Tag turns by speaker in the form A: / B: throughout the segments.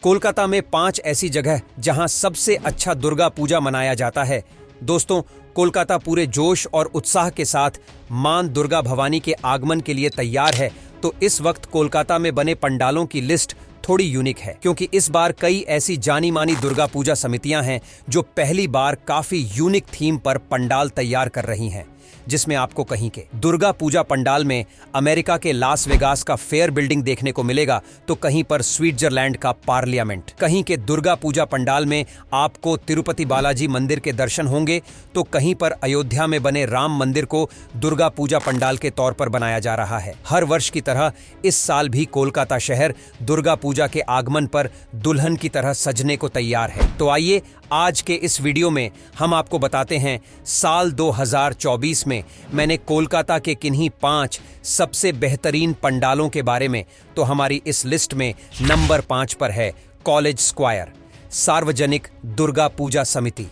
A: कोलकाता में 5 ऐसी जगह जहां सबसे अच्छा दुर्गा पूजा मनाया जाता है। दोस्तों, कोलकाता पूरे जोश और उत्साह के साथ मां दुर्गा भवानी के आगमन के लिए तैयार है। तो इस वक्त कोलकाता में बने पंडालों की लिस्ट थोड़ी यूनिक है, क्योंकि इस बार कई ऐसी जानी मानी दुर्गा पूजा समितियां हैं जो पहली बार काफी यूनिक थीम पर पंडाल तैयार कर रही हैं, जिसमें आपको कहीं के दुर्गा पूजा पंडाल में अमेरिका के लास वेगास का फेयर बिल्डिंग देखने को मिलेगा, तो कहीं पर स्विट्जरलैंड का पार्लियामेंट, कहीं के दुर्गा पूजा पंडाल में आपको तिरुपति बालाजी मंदिर के दर्शन होंगे, तो कहीं पर अयोध्या में बने राम मंदिर को दुर्गा पूजा पंडाल के तौर पर बनाया जा रहा है। हर वर्ष की तरह इस साल भी कोलकाता शहर दुर्गा पूजा के आगमन पर दुल्हन की तरह सजने को तैयार है। तो आइए आज के इस वीडियो में हम आपको बताते हैं साल 2024 में मैंने कोलकाता के किन्हीं 5 सबसे बेहतरीन पंडालों के बारे में। तो हमारी इस लिस्ट में नंबर 5 पर है कॉलेज स्क्वायर सार्वजनिक दुर्गा पूजा समिति।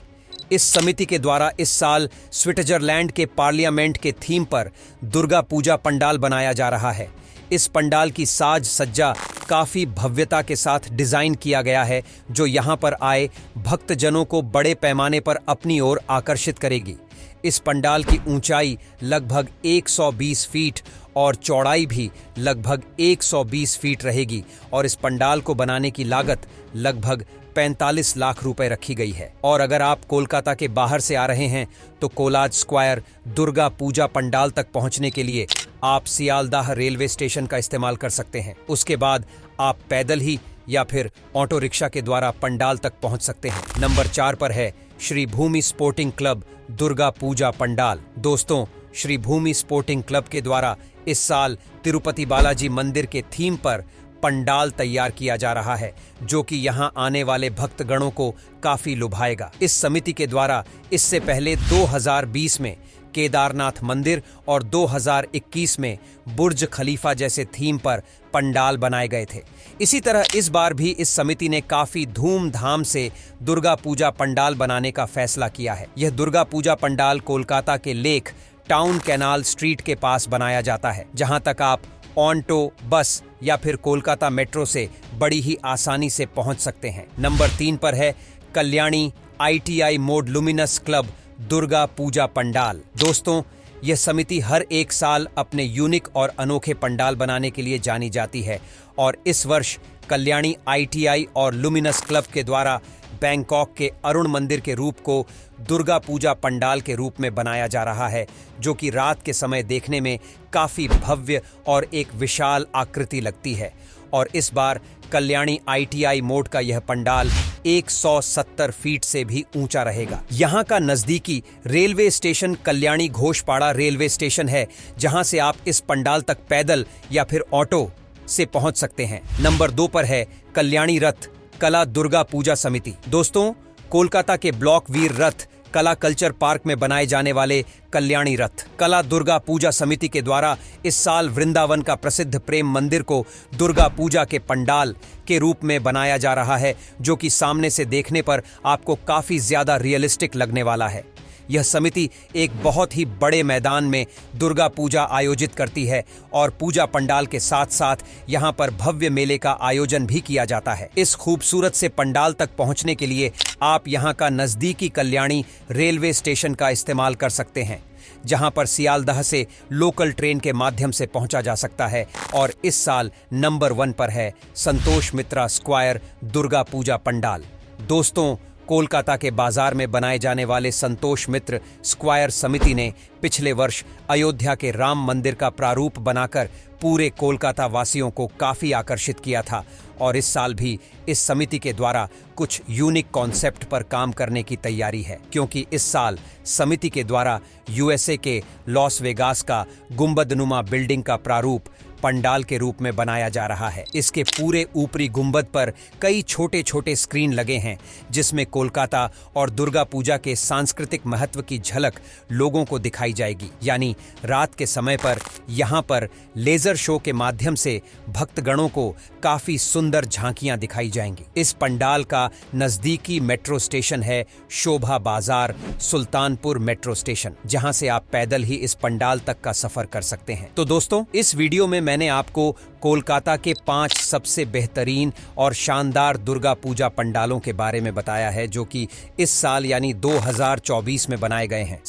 A: इस समिति के द्वारा इस साल स्विट्जरलैंड के पार्लियामेंट के थीम पर दुर्गा पूजा पंडाल बनाया जा रहा है। इस पंडाल की साज सज्जा काफी भव्यता के साथ डिजाइन किया गया है, जो यहां पर आए भक्तजनों को बड़े पैमाने पर अपनी ओर आकर्षित करेगी। इस पंडाल की ऊंचाई लगभग 120 फीट और चौड़ाई भी लगभग 120 फीट रहेगी, और इस पंडाल को बनाने की लागत लगभग 45 लाख रुपए रखी गई है। और अगर आप कोलकाता के बाहर से आ रहे हैं तो कोलाज स्क्वायर दुर्गा पूजा पंडाल तक पहुंचने के लिए आप सियालदाह रेलवे स्टेशन का इस्तेमाल कर सकते हैं। उसके बाद आप पैदल ही या फिर ऑटो रिक्शा के द्वारा पंडाल तक पहुंच सकते हैं। नंबर 4 पर है श्री भूमि स्पोर्टिंग क्लब दुर्गा पूजा पंडाल। दोस्तों, श्री भूमि स्पोर्टिंग क्लब के द्वारा इस साल तिरुपति बालाजी मंदिर के थीम पर पंडाल तैयार किया जा रहा है, जो कि यहां आने वाले भक्तगणों को काफी लुभाएगा। इस समिति के द्वारा इससे पहले 2020 में केदारनाथ मंदिर और 2021 में बुर्ज खलीफा जैसे थीम पर पंडाल बनाए गए थे। इसी तरह इस बार भी इस समिति ने काफी धूमधाम से दुर्गा पूजा पंडाल बनाने का फैसला किया है। यह दुर्गा पूजा पंडाल कोलकाता के लेक टाउन कैनाल स्ट्रीट के पास बनाया जाता है, जहां तक आप ऑन्टो, बस या फिर कोलकाता मेट्रो से बड़ी ही आसानी से पहुंच सकते हैं। नंबर 3 पर है कल्याणी ITI मोड लुमिनस क्लब दुर्गा पूजा पंडाल। दोस्तों, यह समिति हर एक साल अपने यूनिक और अनोखे पंडाल बनाने के लिए जानी जाती है, और इस वर्ष कल्याणी ITI और लुमिनस क्लब के द्वारा बैंकॉक के अरुण मंदिर के रूप को दुर्गा पूजा पंडाल के रूप में बनाया जा रहा है, जो कि रात के समय देखने में काफी भव्य और एक विशाल आकृति लगती है। और इस बार कल्याणी ITI मोड का यह पंडाल 170 फीट से भी ऊंचा रहेगा। यहाँ का नजदीकी railway station Kalyani Ghoshpara railway station है, जहां से आप इस पंडाल तक पैदल या फिर ऑटो से पहुंच सकते हैं। नंबर 2 पर है कल्याणी रथ कला दुर्गा पूजा समिति। दोस्तों, कोलकाता के ब्लॉक वीर रथ कला कल्चर पार्क में बनाए जाने वाले कल्याणी रथ कला दुर्गा पूजा समिति के द्वारा इस साल वृंदावन का प्रसिद्ध प्रेम मंदिर को दुर्गा पूजा के पंडाल के रूप में बनाया जा रहा है, जो कि सामने से देखने पर आपको काफी ज्यादा रियलिस्टिक लगने वाला है। यह समिति एक बहुत ही बड़े मैदान में दुर्गा पूजा आयोजित करती है, और पूजा पंडाल के साथ साथ यहाँ पर भव्य मेले का आयोजन भी किया जाता है। इस खूबसूरत से पंडाल तक पहुँचने के लिए आप यहाँ का नजदीकी कल्याणी रेलवे स्टेशन का इस्तेमाल कर सकते हैं, जहाँ पर सियालदह से लोकल ट्रेन के माध्यम से पहुँचा जा सकता है। और इस साल नंबर 1 पर है संतोष मित्रा स्क्वायर दुर्गा पूजा पंडाल। दोस्तों, कोलकाता के बाजार में बनाए जाने वाले संतोष मित्र स्क्वायर समिति ने पिछले वर्ष अयोध्या के राम मंदिर का प्रारूप बनाकर पूरे कोलकाता वासियों को काफी आकर्षित किया था, और इस साल भी इस समिति के द्वारा कुछ यूनिक कॉन्सेप्ट पर काम करने की तैयारी है, क्योंकि इस साल समिति के द्वारा USA के लॉस वेगास का गुंबदनुमा बिल्डिंग का प्रारूप पंडाल के रूप में बनाया जा रहा है। इसके पूरे ऊपरी गुंबद पर कई छोटे छोटे स्क्रीन लगे हैं, जिसमें कोलकाता और दुर्गा पूजा के सांस्कृतिक महत्व की झलक लोगों को दिखाई जाएगी। यानी रात के समय पर यहाँ पर लेजर शो के माध्यम से भक्तगणों को काफी सुंदर झांकियां दिखाई जाएंगी। इस पंडाल का नजदीकी मेट्रो स्टेशन है शोभा बाजार सुल्तानपुर मेट्रो स्टेशन, जहां से आप पैदल ही इस पंडाल तक का सफर कर सकते हैं। तो दोस्तों, इस वीडियो में मैंने आपको कोलकाता के 5 सबसे बेहतरीन और शानदार दुर्गा पूजा पंडालों के बारे में बताया है जो कि इस साल यानी 2024 में बनाए गए हैं।